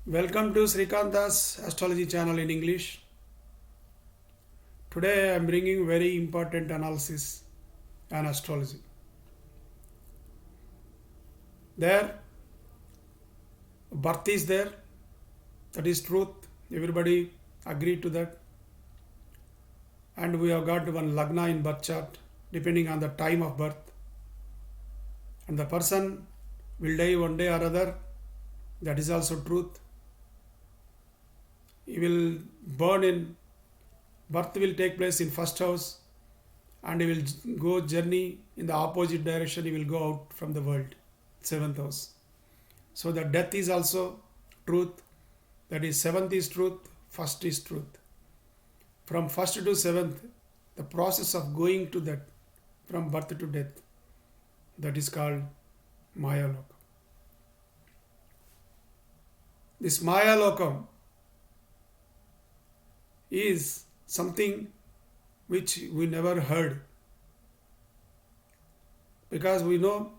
Welcome to Srikantha's astrology channel in English. Today I am bringing very important analysis on astrology. There, birth is there, that is truth. Everybody agreed to that. And we have got one Lagna in birth chart depending on the time of birth. And the person will die one day or other. That is also truth. He will born in birth will take place in first house and he will go journey in the opposite direction. He will go out from the world, seventh house. So the death is also truth. That is seventh is truth, first is truth. From first to seventh, the process of going to that, from birth to death, that is called Maya Lokam. This Maya Lokam is something which we never heard, because we know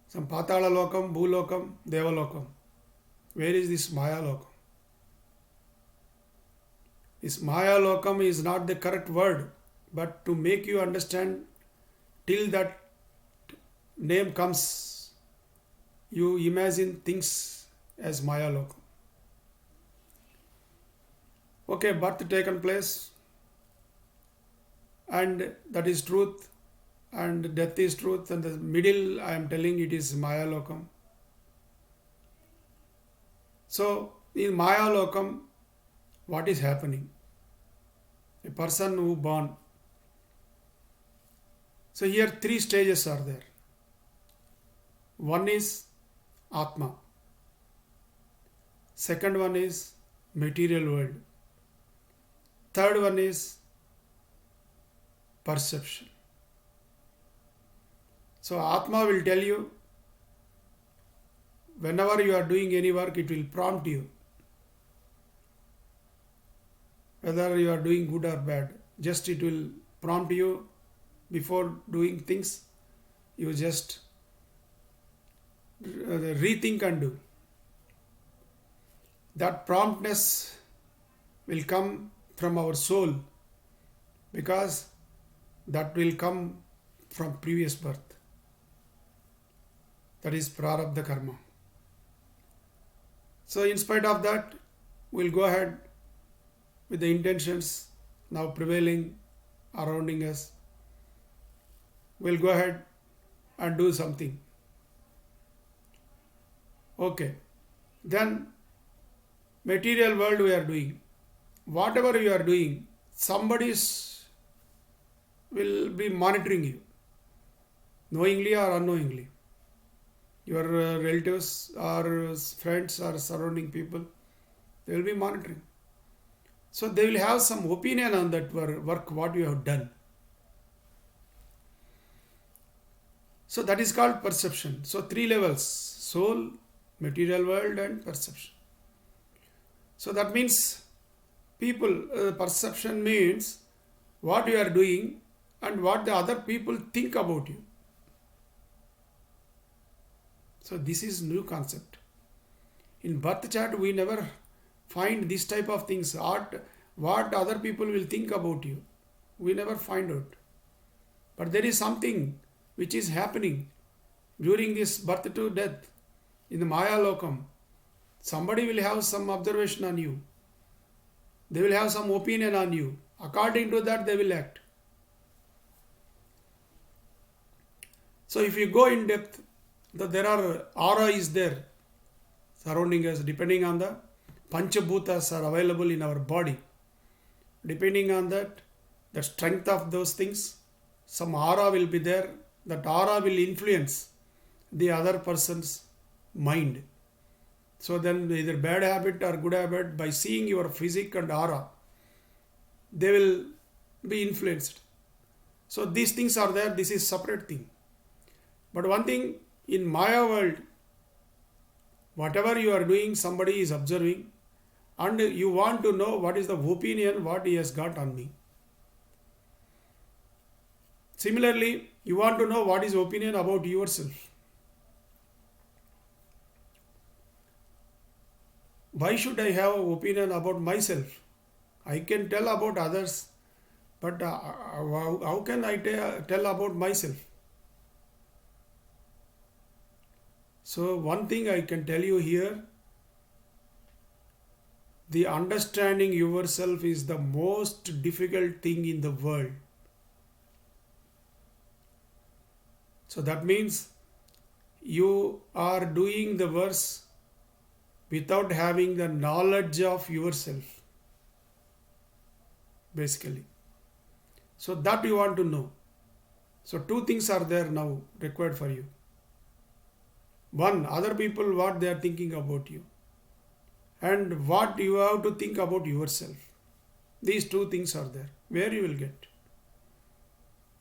some Patala Lokam, Bhulokam, Deva Lokam. Where is this Maya Lokam? This Maya Lokam is not the correct word, but to make you understand, till that name comes, you imagine things as Maya Lokam. Okay, birth taken place, and that is truth, and death is truth, and the middle I am telling it is Maya Lokam. So in Maya Lokam, what is happening? A person who born. So here three stages are there. One is Atma. Second one is material world. Third one is perception. So Atma will tell you, whenever you are doing any work, it will prompt you, whether you are doing good or bad. Just it will prompt you before doing things. You just rethink and do. That promptness will come from our soul, because that will come from previous birth. That is prarabdha karma. So in spite of that, we'll go ahead with the intentions now prevailing surrounding us. We'll go ahead and do something. Okay. Then material world we are doing. Whatever you are doing, somebody will be monitoring you, knowingly or unknowingly. Your relatives or friends or surrounding people, they will be monitoring. So they will have some opinion on that work, what you have done. So that is called perception. So three levels: soul, material world, and perception. So that means perception means what you are doing and what the other people think about you. So this is new concept. In birth chart, we never find this type of things. What other people will think about you, we never find out. But there is something which is happening during this birth to death in the Maya Lokam. Somebody will have some observation on you. They will have some opinion on you. According to that, they will act. So if you go in depth, there are aura is there surrounding us. Depending on the Panchabhutas are available in our body. Depending on that, the strength of those things, some aura will be there. That aura will influence the other person's mind. So then either bad habit or good habit, by seeing your physique and aura, they will be influenced. So these things are there. This is separate thing. But one thing, in Maya world, whatever you are doing, somebody is observing, and you want to know what is the opinion, what he has got on me. Similarly, you want to know what is opinion about yourself. Why should I have opinion about myself? I can tell about others, but how can I tell about myself? So one thing I can tell you here, the understanding yourself is the most difficult thing in the world. So that means you are doing the verse without having the knowledge of yourself, basically. So that you want to know. So two things are there now required for you. One, other people, what they are thinking about you, and what you have to think about yourself. These two things are there. Where you will get?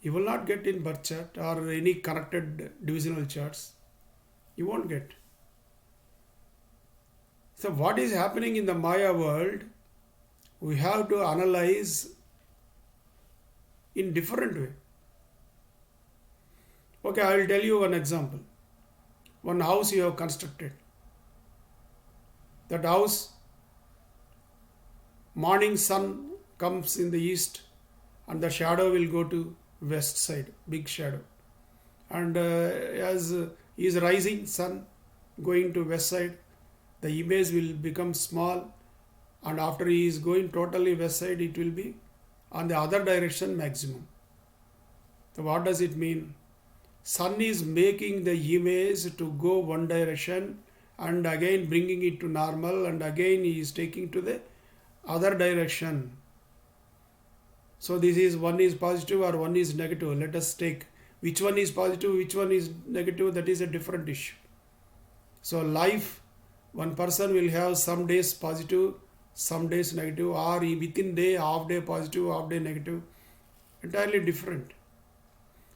You will not get in birth chart or any connected divisional charts. You won't get. So what is happening in the Maya world, we have to analyze in different way. Okay, I will tell you one example. One house you have constructed. That house, morning sun comes in the east and the shadow will go to west side, big shadow. And as is rising sun going to west side, the image will become small, and after he is going totally west side, it will be on the other direction maximum. So what does it mean? Sun is making the image to go one direction and again bringing it to normal, and again he is taking to the other direction. So this is one is positive or one is negative. Let us take which one is positive, which one is negative. That is a different issue. So life, one person will have some days positive, some days negative, or within day, half day positive, half day negative. Entirely different.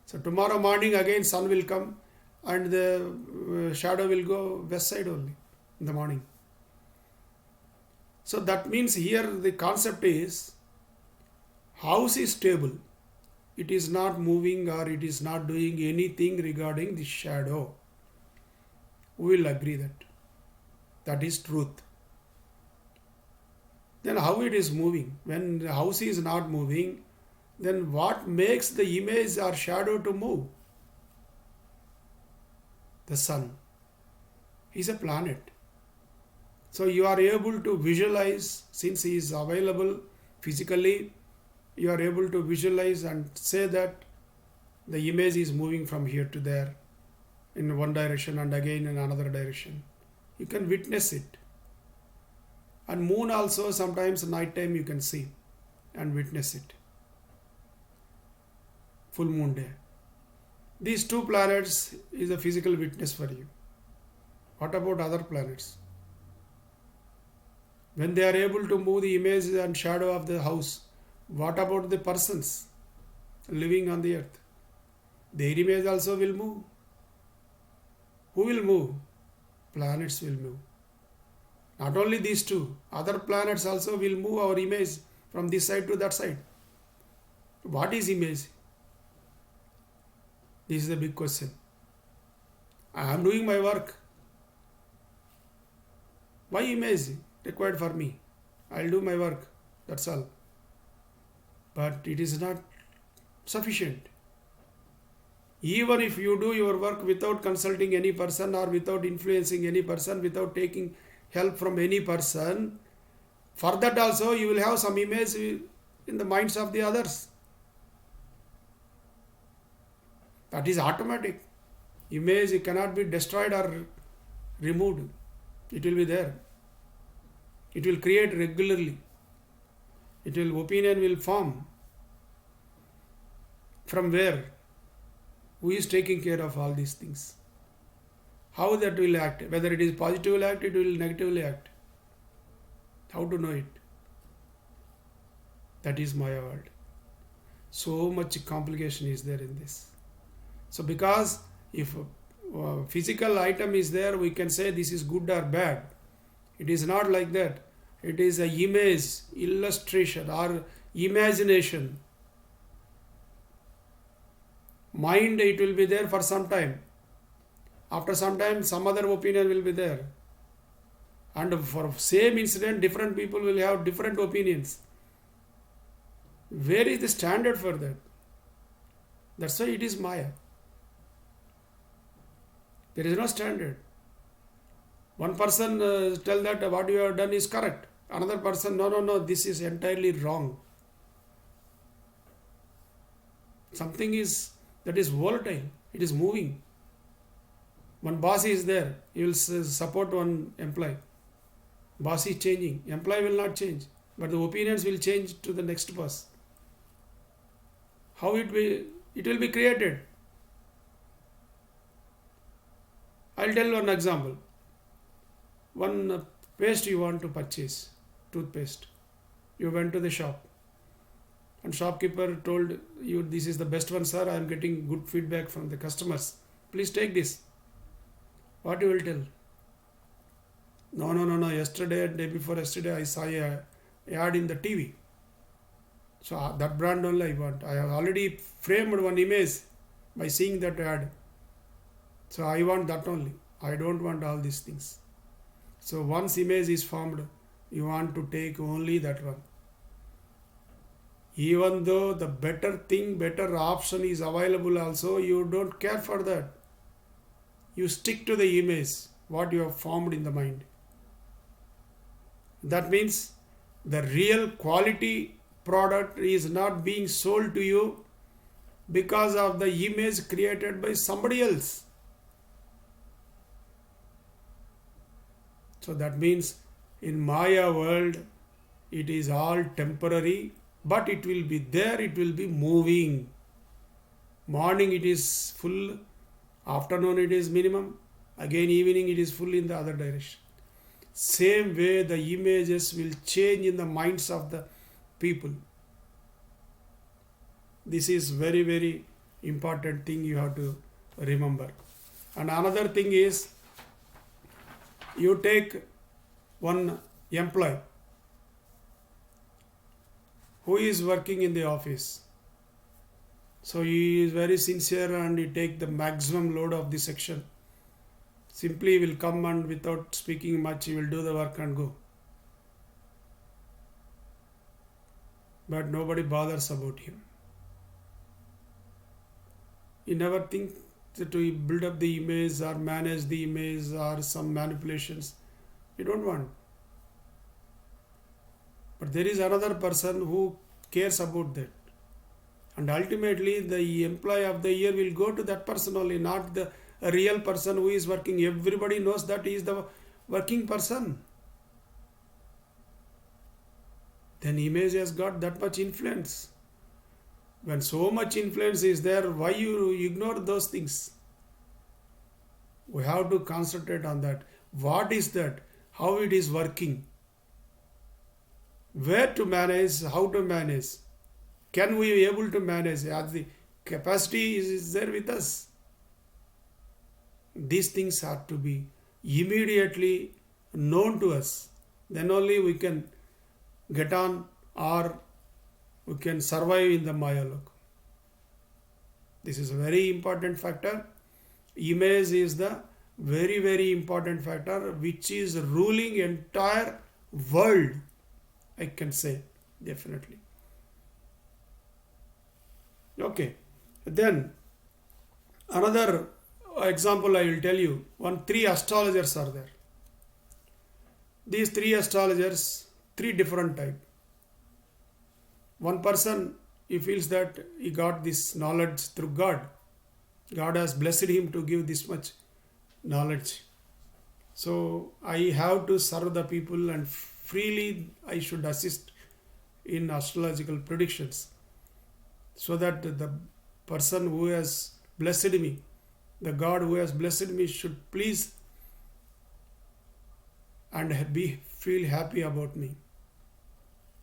So tomorrow morning again sun will come and the shadow will go west side only in the morning. So that means here the concept is house is stable. It is not moving or it is not doing anything regarding the shadow. We will agree that. That is truth. Then how it is moving? When the house is not moving, then what makes the image or shadow to move? The sun is a planet. So you are able to visualize, since he is available physically, you are able to visualize and say that the image is moving from here to there in one direction and again in another direction. You can witness it. And moon also sometimes night time you can see and witness it. Full moon day. These two planets is a physical witness for you. What about other planets? When they are able to move the image and shadow of the house, what about the persons living on the earth? Their image also will move. Who will move? Planets will move. Not only these two, other planets also will move our image from this side to that side. What is image? This is the big question. I am doing my work. Why image required for me? I'll do my work. That's all. But it is not sufficient. Even if you do your work without consulting any person or without influencing any person, without taking help from any person, for that also you will have some image in the minds of the others. That is automatic. Image cannot be destroyed or removed. It will be there. It will create regularly. Opinion will form. From where? Who is taking care of all these things? How that will act? Whether it is positive will act, it will negatively act. How to know it? That is Maya world. So much complication is there in this. So because if a physical item is there, we can say this is good or bad. It is not like that. It is an image, illustration or imagination. Mind, it will be there for some time. After some time, some other opinion will be there. And for same incident, different people will have different opinions. Where is the standard for that? That's why it is Maya. There is no standard. One person tell that what you have done is correct. Another person, no, this is entirely wrong. Something is that is volatile. It is moving. One boss is there. He will support one employee. Boss is changing. Employee will not change. But the opinions will change to the next boss. How it will be created. I'll tell one example. One paste you want to purchase, toothpaste. You went to the shop. And shopkeeper told you, this is the best one, sir. I am getting good feedback from the customers. Please take this. What you will tell? No. Yesterday, day before yesterday, I saw a ad in the TV. So that brand only I want. I have already framed one image by seeing that ad. So I want that only. I don't want all these things. So once image is formed, you want to take only that one. Even though the better thing, better option is available also, you don't care for that. You stick to the image, what you have formed in the mind. That means the real quality product is not being sold to you because of the image created by somebody else. So that means in Maya world, it is all temporary, but it will be there, it will be moving. Morning it is full, afternoon it is minimum, again evening it is full in the other direction. Same way the images will change in the minds of the people. This is very, very important thing you have to remember. And another thing is, you take one employee who is working in the office. So he is very sincere and he take the maximum load of the section. Simply will come and without speaking much, he will do the work and go. But nobody bothers about him. He never thinks to build up the image or manage the image or some manipulations. You don't want. But there is another person who cares about that. And ultimately the employee of the year will go to that person only, not the real person who is working. Everybody knows that he is the working person. Then image has got that much influence. When so much influence is there, why you ignore those things? We have to concentrate on that. What is that? How it is working? Where to manage? How to manage? Can we be able to manage? As the capacity is there with us. These things have to be immediately known to us. Then only we can get on or we can survive in the Maya Loka. This is a very important factor. Image is the very, very important factor which is ruling entire world, I can say, definitely. Okay, then another example I will tell you. Three astrologers are there. These three astrologers, three different type. One person, he feels that he got this knowledge through God. God has blessed him to give this much knowledge. So I have to serve the people and freely I should assist in astrological predictions. So that the person who has blessed me, the God who has blessed me should please and feel happy about me.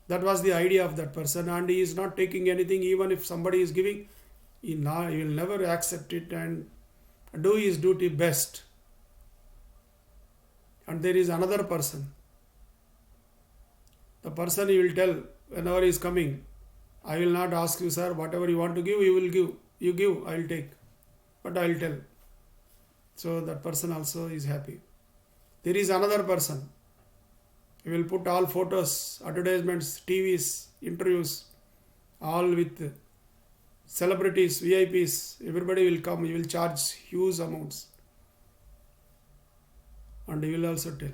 That was the idea of that person, and he is not taking anything. Even if somebody is giving, he will never accept it and do his duty best. And there is another person. The person he will tell whenever he is coming, I will not ask you, sir, whatever you want to give, you will give. You give, I will take. But I will tell. So that person also is happy. There is another person. You will put all photos, advertisements, TVs, interviews, all with celebrities, VIPs. Everybody will come. You will charge huge amounts. And you will also tell.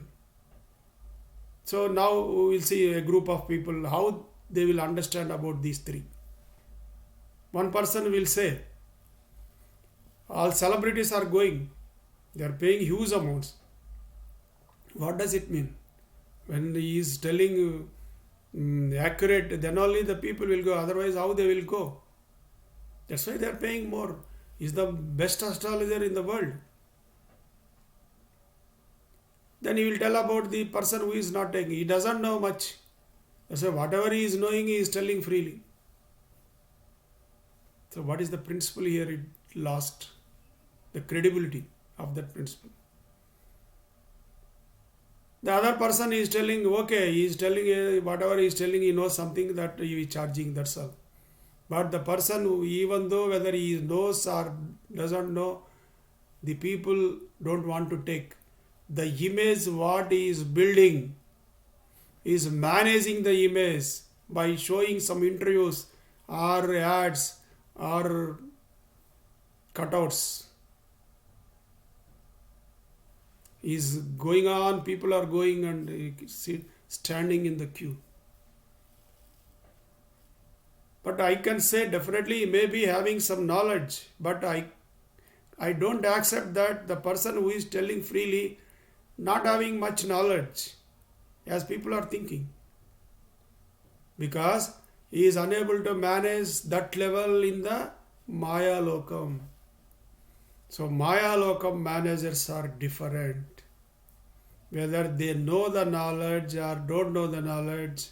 So now we will see a group of people, how they will understand about these three. One person will say, all celebrities are going. They are paying huge amounts. What does it mean? When he is telling accurate, then only the people will go. Otherwise, how they will go? That's why they are paying more. He is the best astrologer in the world. Then he will tell about the person who is not taking. He doesn't know much. So whatever he is knowing, he is telling freely. So what is the principle here? It lost the credibility of that principle. The other person is telling, okay, he is telling whatever he is telling, he knows something that he is charging, that's all. But the person who, even though whether he knows or doesn't know, the people don't want to take. The image what he is building is managing the image by showing some interviews or ads or cutouts. Is going on, people are going and standing in the queue. But I can say definitely he may be having some knowledge, but I don't accept that the person who is telling freely not having much knowledge as people are thinking, because he is unable to manage that level in the Maya Lokam. So Maya Lokam managers are different. Whether they know the knowledge or don't know the knowledge,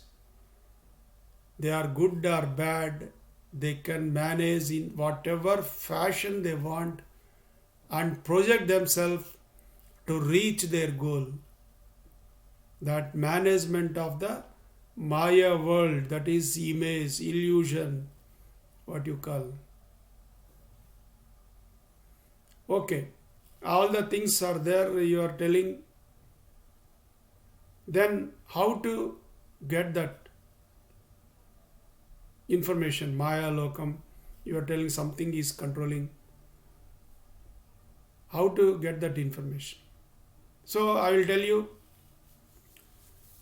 they are good or bad, they can manage in whatever fashion they want and project themselves to reach their goal. That management of the Maya world, that is image, illusion, what you call. Okay, all the things are there, you are telling. Then how to get that information? Maya Lokam, you are telling something is controlling. How to get that information? So I will tell you,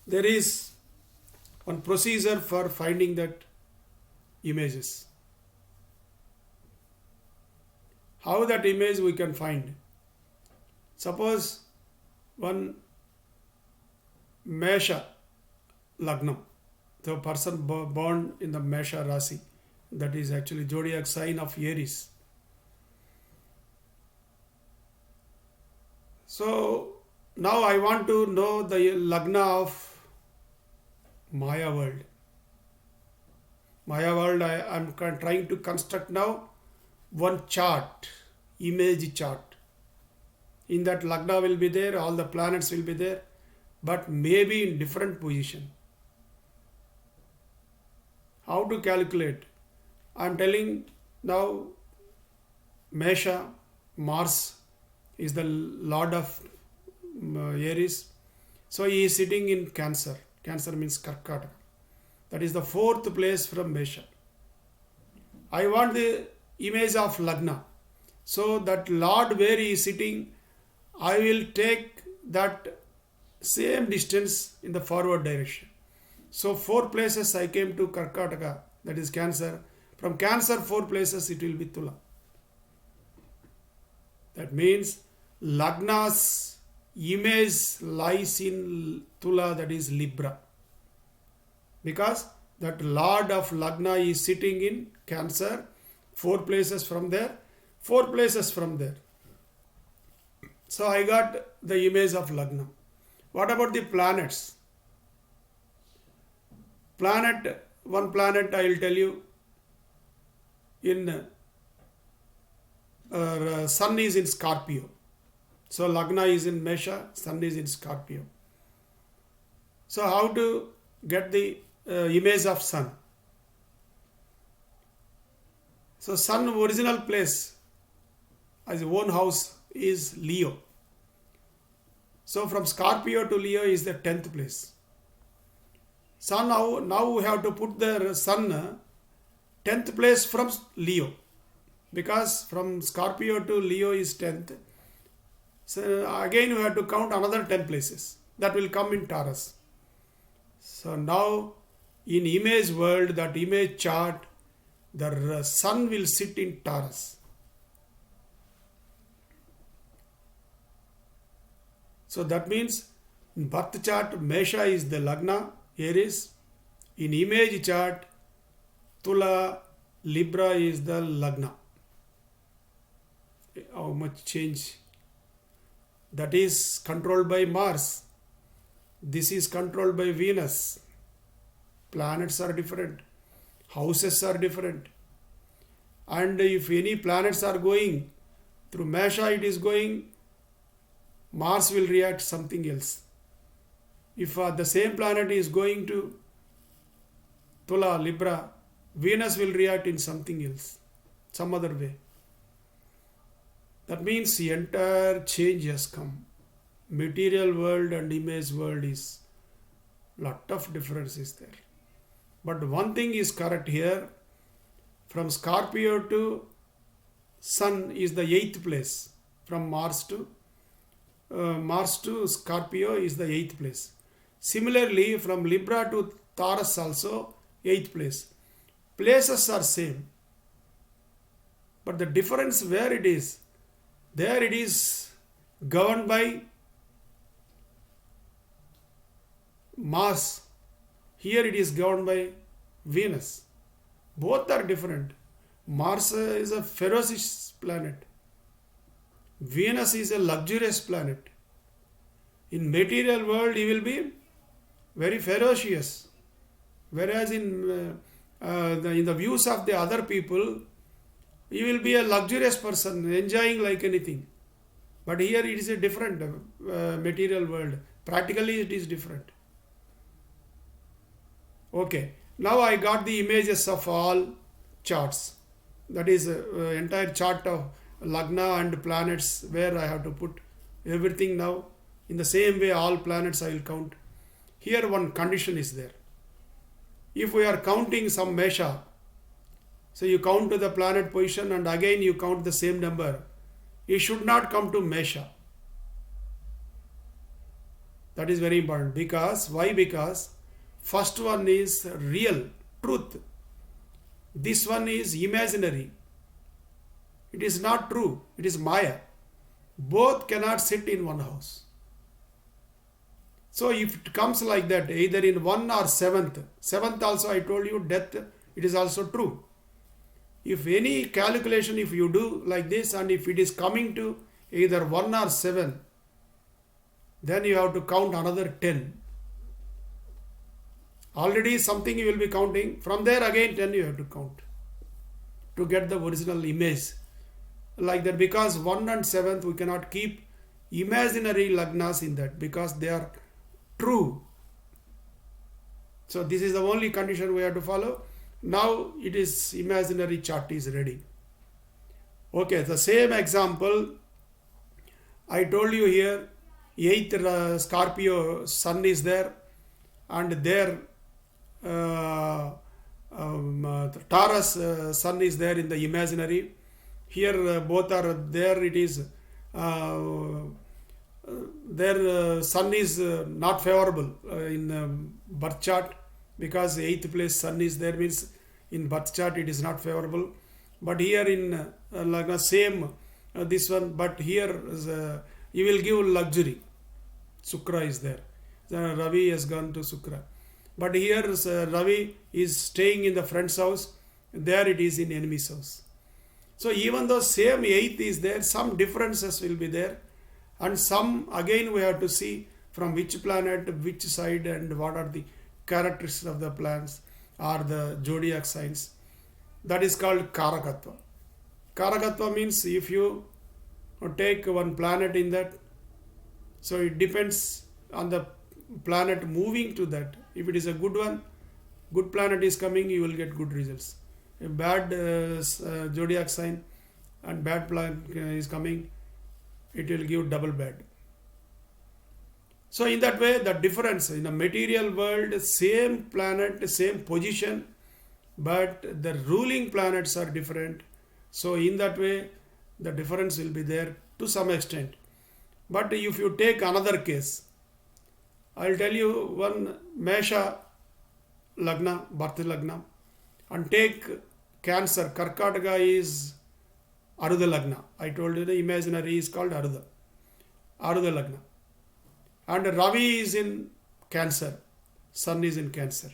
there is one procedure for finding that images. How that image we can find? Suppose one Mesha Lagna, the person born in the Mesha Rasi, that is actually zodiac sign of Aries. So now I want to know the Lagna of Maya world. Maya world, I am trying to construct now one chart, image chart. In that Lagna will be there, all the planets will be there, but maybe in different position. How to calculate? I am telling now Mesha, Mars is the lord of Aries. So he is sitting in Cancer. Cancer means Karkataka. That is the fourth place from Mesha. I want the image of Lagna. So that lord where he is sitting, I will take that same distance in the forward direction. So 4 places I came to Karkataka, that is Cancer. From Cancer 4 places it will be Tula. That means Lagna's image lies in Tula, that is Libra. Because that lord of Lagna is sitting in Cancer, 4 places from there, 4 places from there. So I got the image of Lagna. What about the planets? One planet I will tell you, in Sun is in Scorpio. So Lagna is in Mesha, Sun is in Scorpio. So how to get the image of Sun? So Sun original place as his own house is Leo. So from Scorpio to Leo is the 10th place. Sun, now we have to put the Sun 10th place from Leo, because from Scorpio to Leo is 10th. So again we have to count another 10 places that will come in Taurus. So now in image world, that image chart, the Sun will sit in Taurus. So that means in birth chart, Mesha is the Lagna, Aries. In image chart, Tula, Libra is the Lagna. How much change? That is controlled by Mars. This is controlled by Venus. Planets are different. Houses are different. And if any planets are going through Mesha, it is going, Mars will react something else. If the same planet is going to Tula, Libra, Venus will react in something else, some other way. That means the entire change has come. Material world and image world is lot of difference is there. But one thing is correct here. From Scorpio to Sun is the 8th place. From Mars to Scorpio is the 8th place. Similarly, from Libra to Taurus also 8th place. Places are same. But the difference where it is, there it is governed by Mars. Here it is governed by Venus. Both are different. Mars is a ferocious planet. Venus is a luxurious planet. In material world, he will be very ferocious. Whereas in the views of the other people, he will be a luxurious person, enjoying like anything. But here it is a different material world. Practically it is different. Okay. Now I got the images of all charts. That is entire chart of Lagna and planets, where I have to put everything now. In the same way, all planets I will count. Here one condition is there. If we are counting some Mesha, so you count to the planet position and again you count the same number, it should not come to Mesha. That is very important. Because, why? Because first one is real, truth. This one is imaginary. It is not true. It is Maya. Both cannot sit in one house. So if it comes like that, either in 1 or 7th also I told you death, it is also true. If any calculation, if you do like this and if it is coming to either 1 or 7, then you have to count another 10. Already something you will be counting. From there again 10 you have to count to get the original image. Like that, because 1 and 7th we cannot keep imaginary lagnas in that, because they are true. So this is the only condition we have to follow. Now it is imaginary chart is ready. Okay, the same example I told you here. 8th Scorpio Sun is there, and there Taurus Sun is there in the imaginary. Here both are there. It is their Sun is not favorable in birth chart, because 8th place Sun is there, means in birth chart it is not favorable. But here in Lagna same this one, but here you will give luxury. Sukra is there. Ravi has gone to Sukra. But here Ravi is staying in the friend's house. There it is in enemy's house. So even though same 8th is there, some differences will be there. And some again we have to see from which planet, which side, and what are the characteristics of the planets or the zodiac signs. That is called Karakatva. Karakatva means if you take one planet in that, so it depends on the planet moving to that. If it is a good one, good planet is coming, you will get good results. A bad zodiac sign and bad planet is coming, it will give double bad. So in that way, the difference in the material world, same planet, same position, but the ruling planets are different. So in that way, the difference will be there to some extent. But if you take another case, I'll tell you one Mesha Lagna, birth Lagna, and take Cancer. Karkataka is Arudha Lagna. I told you the imaginary is called Arudha Lagna. And Ravi is in Cancer, Sun is in Cancer.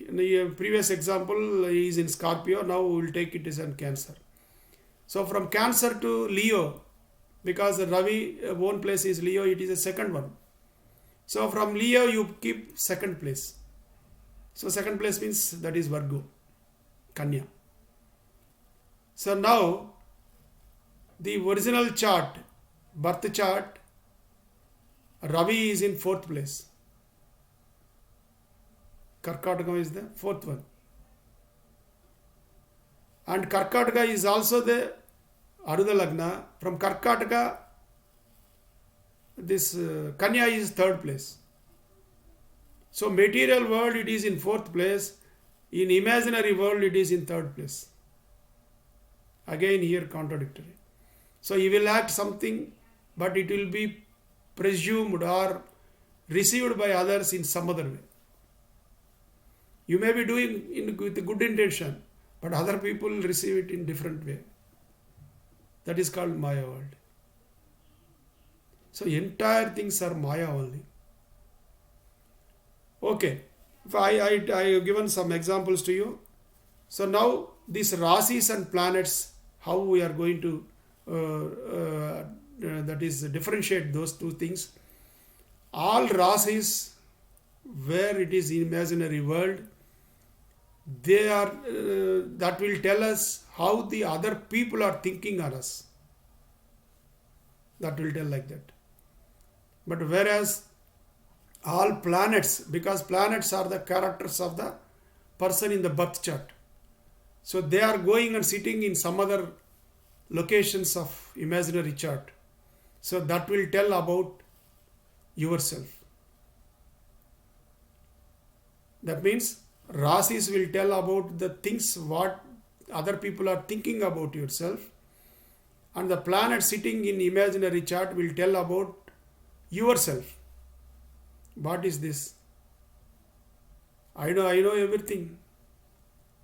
In the previous example, he is in Scorpio, now we will take it as in Cancer. So from Cancer to Leo, because Ravi own place is Leo, it is a second one. So from Leo you keep second place. So second place means that is Virgo, Kanya. So now the original chart, birth chart, Ravi is in fourth place. Karkataka is the fourth one. And Karkataka is also the Arudha Lagna. From Karkataka, this Kanya is third place. So material world it is in fourth place. In imaginary world it is in third place. Again here contradictory. So he will act something, but it will be presumed or received by others in some other way. You may be doing with good intention, but other people receive it in different way. That is called Maya world. So entire things are Maya only. Okay, if I have given some examples to you. So now these rasis and planets, how we are going to that is differentiate those two things. All rasis, where it is imaginary world, they are that will tell us how the other people are thinking on us. That will tell like that. But whereas all planets, because planets are the characters of the person in the birth chart, so they are going and sitting in some other locations of imaginary chart. So that will tell about yourself. That means rasis will tell about the things what other people are thinking about yourself, and the planet sitting in imaginary chart will tell about yourself. What is this? I know everything.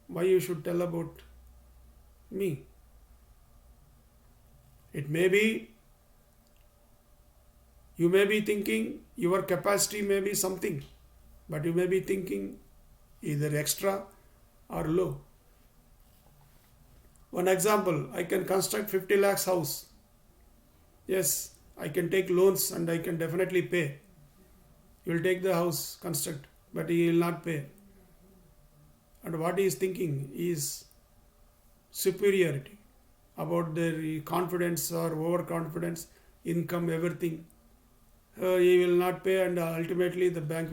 Why you should tell about me? It may be, you may be thinking your capacity may be something, but you may be thinking either extra or low. One example, I can construct 50 lakhs house. Yes, I can take loans and I can definitely pay. You will take the house, construct, but he will not pay. And what he is thinking is superiority, about their confidence or overconfidence, income, everything. He will not pay, and ultimately the bank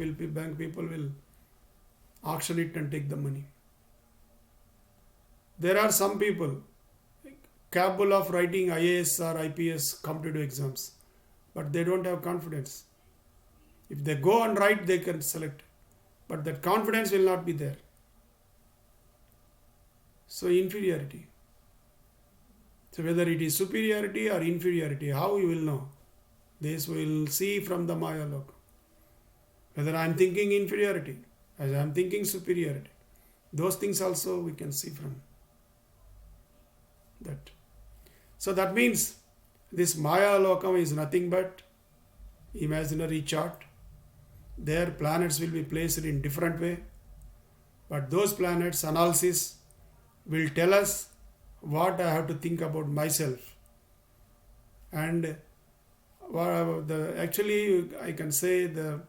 people will auction it and take the money. There are some people capable of writing IAS or IPS competitive exams, but they don't have confidence. If they go and write, they can select, but that confidence will not be there. So inferiority. So whether it is superiority or inferiority, how you will know? This we will see from the Maya Loka. Whether I am thinking inferiority, as I am thinking superiority, those things also we can see from that. So that means this Maya Lokam is nothing but imaginary chart. Their planets will be placed in different way, but those planets analysis will tell us what I have to think about myself. And actually I can say the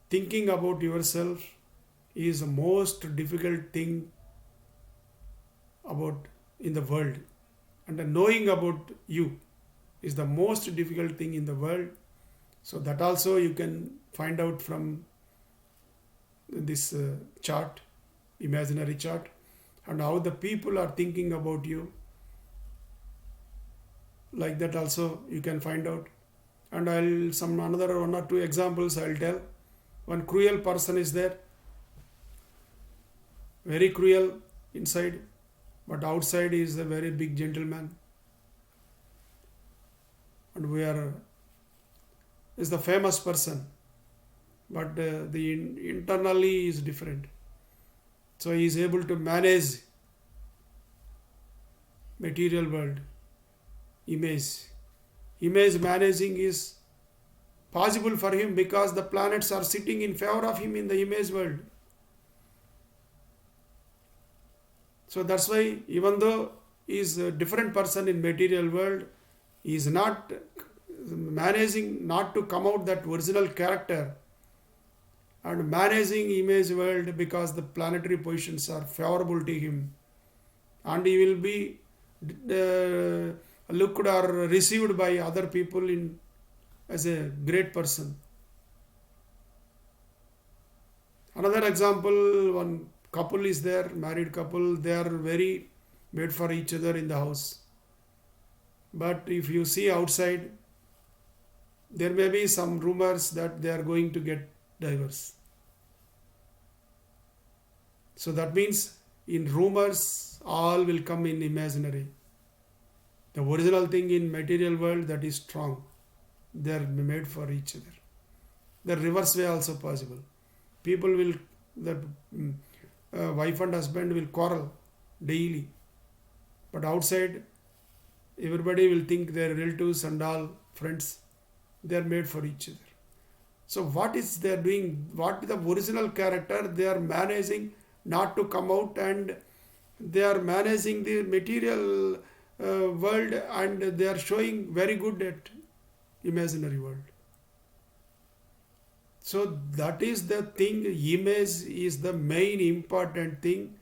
thinking about yourself is the most difficult thing about in the world, and the knowing about you is the most difficult thing in the world. So that also you can find out from this chart, imaginary chart, and how the people are thinking about you. Like that also you can find out. And I'll some another one or two examples I'll tell. One cruel person is there, very cruel inside, but outside he is a very big gentleman. And we are is the famous person, but internally is different. So he is able to manage material world, image managing is possible for him because the planets are sitting in favor of him in the image world. So that's why even though he is a different person in material world, he is not managing not to come out that original character and managing image world because the planetary positions are favorable to him, and he will be looked or received by other people in as a great person. Another example, one couple is there, married couple, they are very made for each other in the house. But if you see outside, there may be some rumors that they are going to get divorce. So that means in rumors, all will come in imaginary. The original thing in material world, that is strong. They are made for each other. The reverse way also possible. People will, the wife and husband will quarrel daily. But outside, everybody will think their relatives and all friends, they are made for each other. So what is they are doing? What is the original character? They are managing not to come out, and they are managing the material world, and they are showing very good at imaginary world. So that is the thing. Image is the main important thing.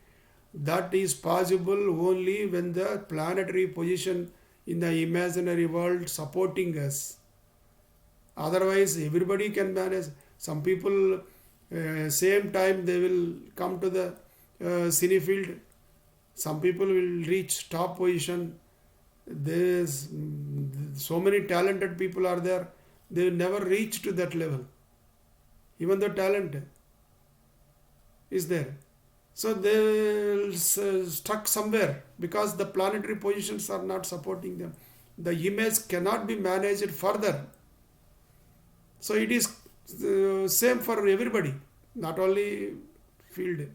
That is possible only when the planetary position in the imaginary world supporting us. Otherwise, everybody can manage. Some people, same time they will come to the cine field. Some people will reach top position. There's so many talented people are there. They will never reach to that level. Even the talent is there. So they will stuck somewhere because the planetary positions are not supporting them. The image cannot be managed further. So it is same for everybody, not only field.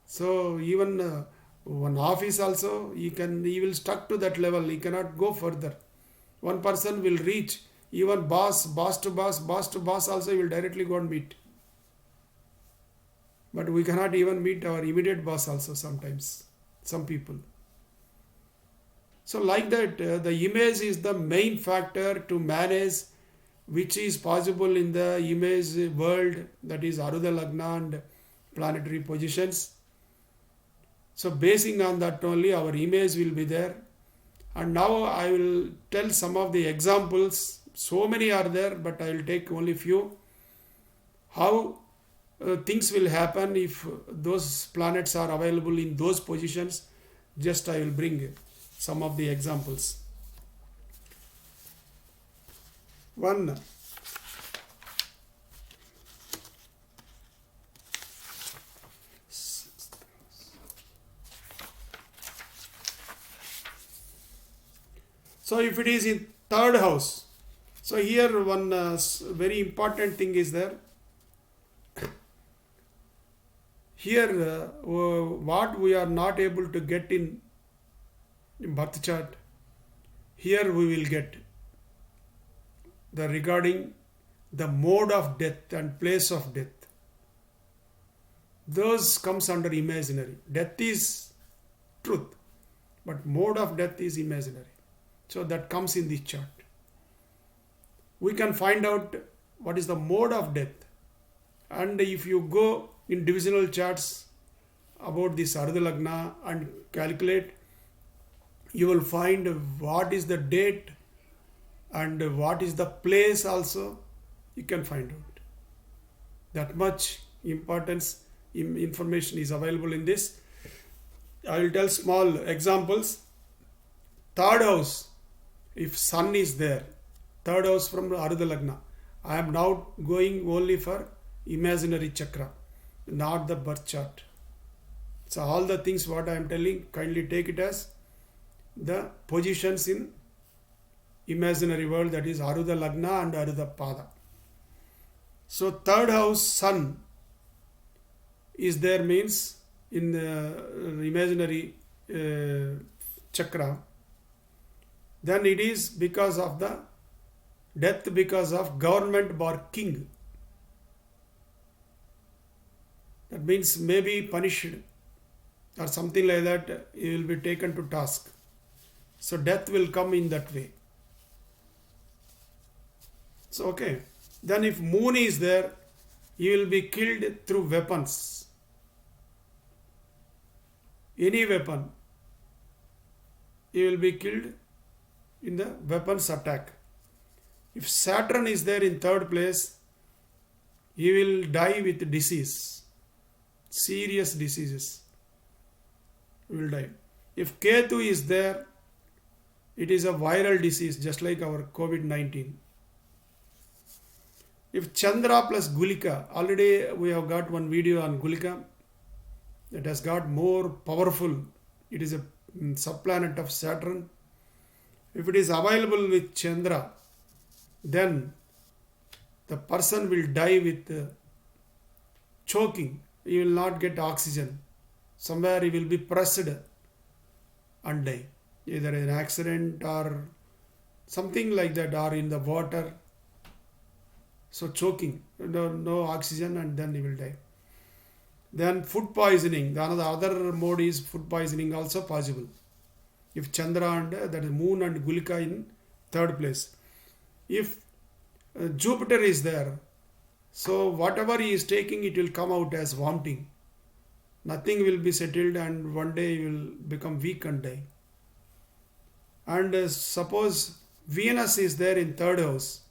So even one office also, he will stuck to that level. He cannot go further. One person will reach, even boss to boss also he will directly go and meet. But we cannot even meet our immediate boss also sometimes, some people. So like that, the image is the main factor to manage, which is possible in the image world, that is Arudha Lagna and planetary positions. So basing on that only our image will be there. And now I will tell some of the examples. So many are there, but I will take only few. How things will happen if those planets are available in those positions. Just I will bring some of the examples. One, so if it is in third house, so here one very important thing is there. Here what we are not able to get in birth chart, here we will get the regarding the mode of death and place of death. Those comes under imaginary. Death is truth, but mode of death is imaginary. So that comes in this chart. We can find out what is the mode of death. And if you go in divisional charts about this Arudha Lagna and calculate, you will find what is the date and what is the place also. You can find out. That much importance information is available in this. I will tell small examples. Third house, if sun is there, third house from Arudha Lagna. I am now going only for imaginary chakra, not the birth chart. So all the things what I am telling, kindly take it as the positions in imaginary world, that is Arudha Lagna and Arudha Pada. So third house sun is there means in the imaginary chakra, then it is because of the death, because of government bar king. That means maybe punished or something like that, he will be taken to task. So death will come in that way. So okay, then if moon is there, he will be killed through weapons. Any weapon, he will be killed in the weapons attack. If Saturn is there in third place, he will die with disease, serious diseases. He will die. If Ketu is there, it is a viral disease, just like our COVID-19. If Chandra plus Gulika, already we have got one video on Gulika that has got more powerful. It is a subplanet of Saturn. If it is available with Chandra, then the person will die with choking. He will not get oxygen. Somewhere he will be pressed and die. Either in an accident or something like that, or in the water. So choking, no oxygen, and then he will die. Then food poisoning. The other mode is food poisoning also possible. If Chandra and that is moon and Gulika in third place. If Jupiter is there, so whatever he is taking, it will come out as vomiting. Nothing will be settled, and one day he will become weak and die. And suppose Venus is there in third house,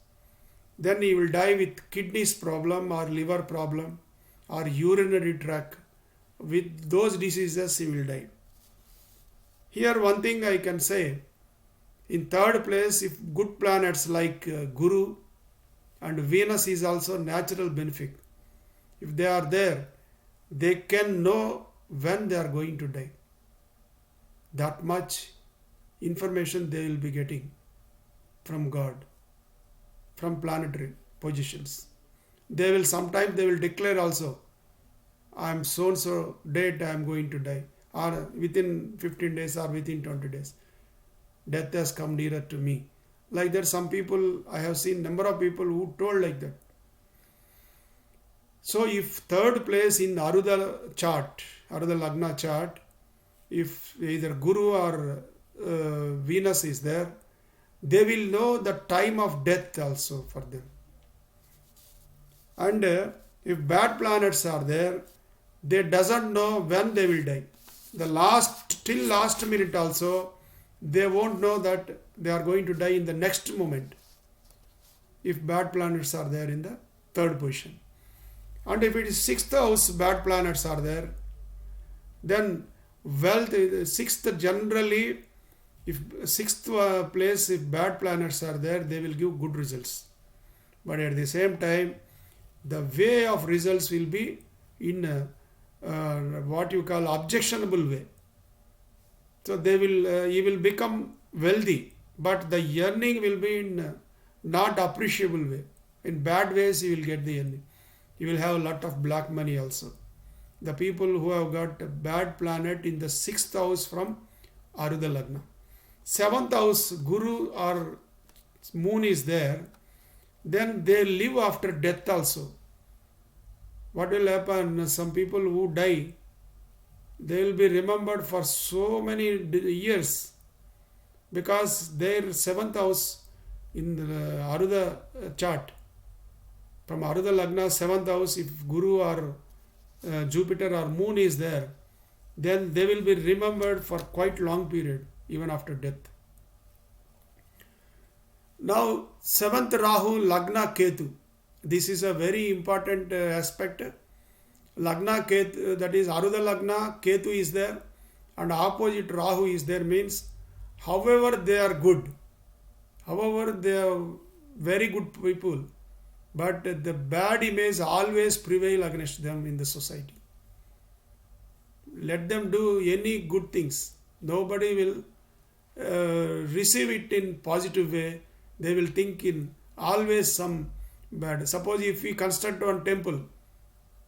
then he will die with kidneys problem or liver problem or urinary tract. With those diseases he will die. Here one thing I can say, in third place, if good planets like Guru and Venus is also natural benefit. If they are there, they can know when they are going to die. That much information they will be getting from God, from planetary positions. They will sometimes they will declare also, I am so and so date I am going to die, or within 15 days or within 20 days. Death has come nearer to me. Like that, some people, I have seen number of people who told like that. So if third place in Arudha chart, Arudha Lagna chart, if either Guru or Venus is there, they will know the time of death also for them. And if bad planets are there, they doesn't know when they will die. Till last minute also, they won't know that they are going to die in the next moment. If bad planets are there in the third position. And if it is sixth house, bad planets are there, then wealth, sixth generally, if sixth place, if bad planets are there, they will give good results. But at the same time, the way of results will be in what you call objectionable way. So they will, he will become wealthy, but the earning will be in not appreciable way. In bad ways, he will get the earning. He will have a lot of black money also. The people who have got a bad planet in the sixth house from Arudha Lagna. Seventh house, Guru or Moon is there, then they live after death also. What will happen? Some people who die, they will be remembered for so many years because their seventh house in the Arudha chart, from Arudha Lagna, seventh house, if Guru or Jupiter or Moon is there, then they will be remembered for quite long period, even after death. Now, seventh Rahu, Lagna Ketu. This is a very important aspect. Lagna Ketu, that is Arudha Lagna, Ketu is there, and opposite Rahu is there, means however they are good, however they have very good people, but the bad image always prevail against them in the society. Let them do any good things. Nobody will receive it in positive way. They will think in always some bad. Suppose if we construct one temple,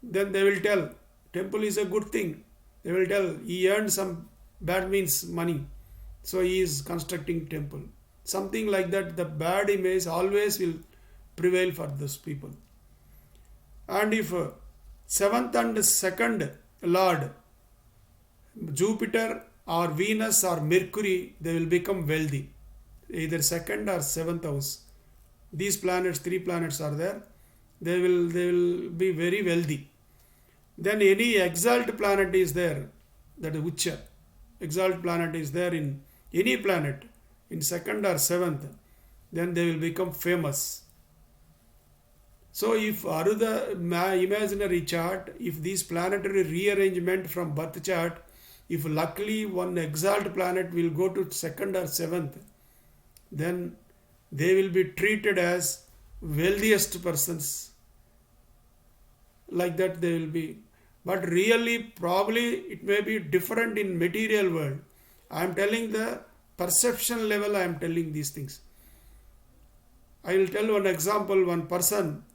then they will tell temple is a good thing. They will tell he earned some bad means money, so he is constructing temple. Something like that. The bad image always will prevail for those people. And if seventh and second Lord, Jupiter or Venus or Mercury, they will become wealthy. Either second or seventh house. These planets, three planets are there. They will be very wealthy. Then any exalt planet is there, that is Ucha. Exalt planet is there in any planet, in second or seventh, then they will become famous. So if Arudha imaginary chart, if this planetary rearrangement from birth chart, if luckily one exalt planet will go to second or seventh, then they will be treated as wealthiest persons. Like that they will be. But really, probably it may be different in material world. I am telling the perception level, I am telling these things. I will tell one example, one person,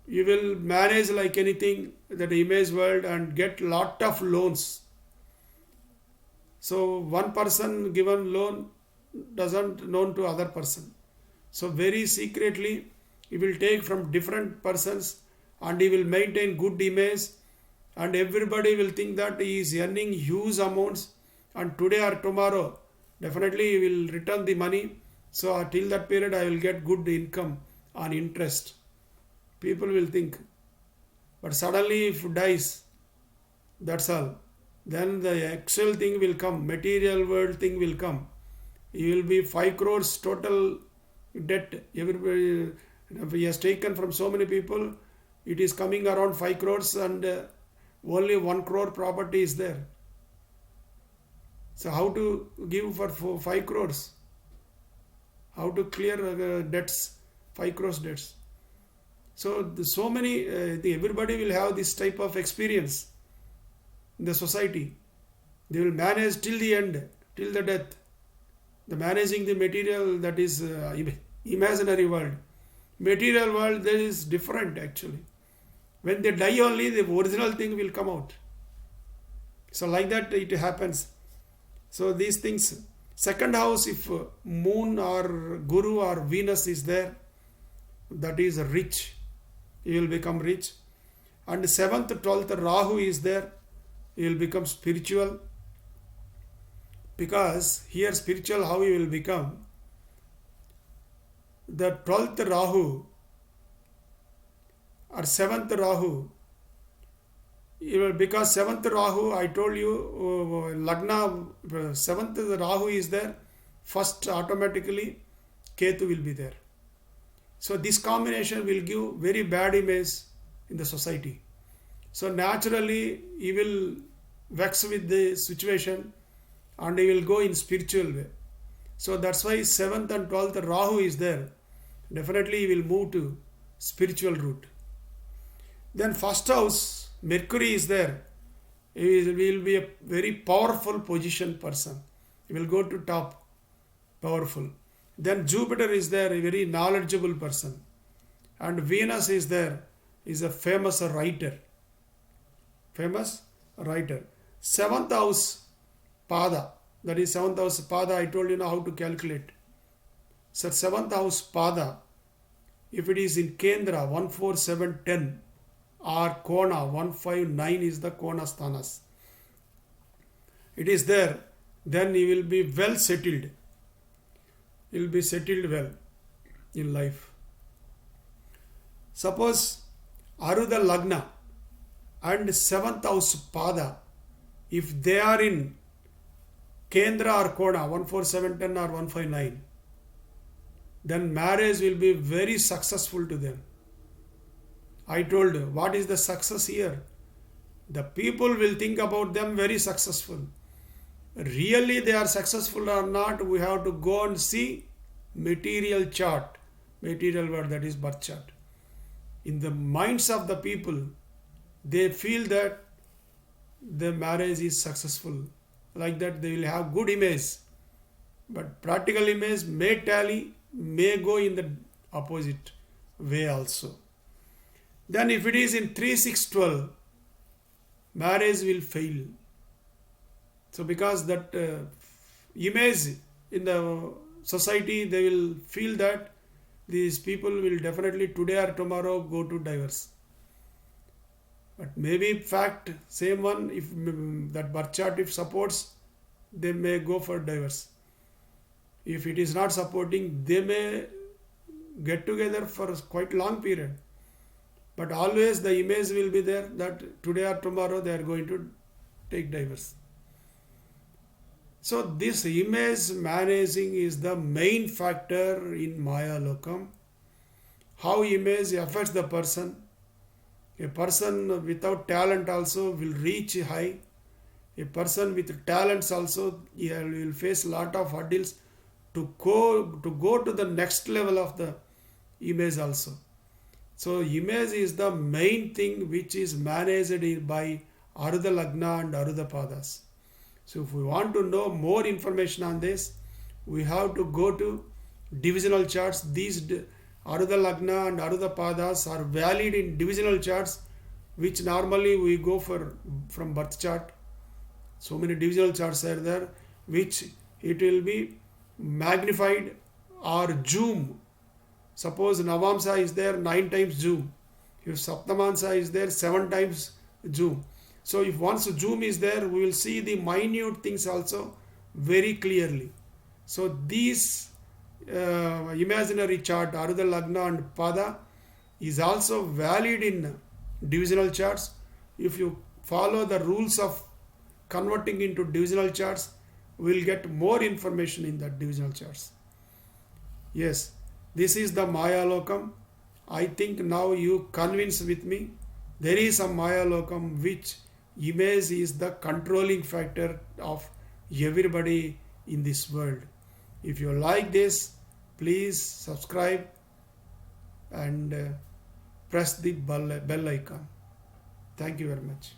you will manage like anything, that image world, and get lot of loans. So one person given loan doesn't known to other person. So very secretly he will take from different persons and he will maintain good image, and everybody will think that he is earning huge amounts, and today or tomorrow definitely he will return the money. So till that period I will get good income on interest. People will think. But suddenly if dies, that's all. Then the actual thing will come, material world thing will come. He will be 5 crores total debt. Everybody, he has taken from so many people, it is coming around 5 crores and only 1 crore property is there. So how to give for 5 crores? How to clear debts, 5 crores debts? So so many, everybody will have this type of experience in the society. They will manage till the end, till the death. The managing the material, that is imaginary world. Material world, that is different actually. When they die only, the original thing will come out. So like that it happens. So these things. Second house, if moon or Guru or Venus is there, that is rich. You will become rich. And 7th, 12th Rahu is there, you will become spiritual. Because here spiritual, how you will become? The 12th Rahu or 7th Rahu, because 7th Rahu, I told you, Lagna, 7th Rahu is there, first automatically Ketu will be there. So this combination will give very bad image in the society. So naturally he will vex with the situation and he will go in spiritual way. So that's why 7th and 12th Rahu is there. Definitely he will move to spiritual route. Then first house, Mercury is there. He will be a very powerful position person. He will go to top, powerful. Then Jupiter is there, a very knowledgeable person. And Venus is there, is a famous writer. Famous writer. 7th house, Pada. That is 7th house, Pada. I told you now how to calculate. So 7th house, Pada. If it is in Kendra, 1, 4, 7, 10. Or Kona, 1, 5, 9 is the Kona Sthanas. It is there. Then he will be well settled. He will be settled well in life. Suppose Arudha Lagna and 7th house Pada, if they are in Kendra or Kona, 1, 4, 7, 10 or 1, 5, 9, then marriage will be very successful to them. I told you, what is the success here? The people will think about them very successful. Really they are successful or not, we have to go and see material chart. material world, that is birth chart. In the minds of the people, they feel that the marriage is successful, like that they will have good image, but practical image may tally, may go in the opposite way also. Then if it is in 3 6 12, marriage will fail. So because that image in the society, they will feel that these people will definitely today or tomorrow go to divorce. But maybe fact, same one, if that birth chart if supports, they may go for divorce. If it is not supporting, they may get together for a quite long period. But always the image will be there that today or tomorrow they are going to take divorce. So this image managing is the main factor in Maya Lokam. How image affects the person. A person without talent also will reach high. A person with talents also will face a lot of hurdles to go to the next level of the image also. So image is the main thing which is managed by Arudha Lagna and Arudha Padas. So if we want to know more information on this, we have to go to divisional charts. These Arudha Lagna and Arudha Padas are valid in divisional charts, which normally we go for from birth chart. So many divisional charts are there, which it will be magnified or zoom. Suppose Navamsa is there, 9 times zoom. If Saptamansa is there, 7 times zoom. So if once zoom is there, we will see the minute things also very clearly. So these imaginary chart, Arudha Lagna and Pada, is also valid in divisional charts. If you follow the rules of converting into divisional charts, we will get more information in the divisional charts. Yes, this is the Maya Lokam. I think now you convince with me. There is a Maya Lokam which image is the controlling factor of everybody in this world. If you like this, please subscribe and press the bell icon. Thank you very much.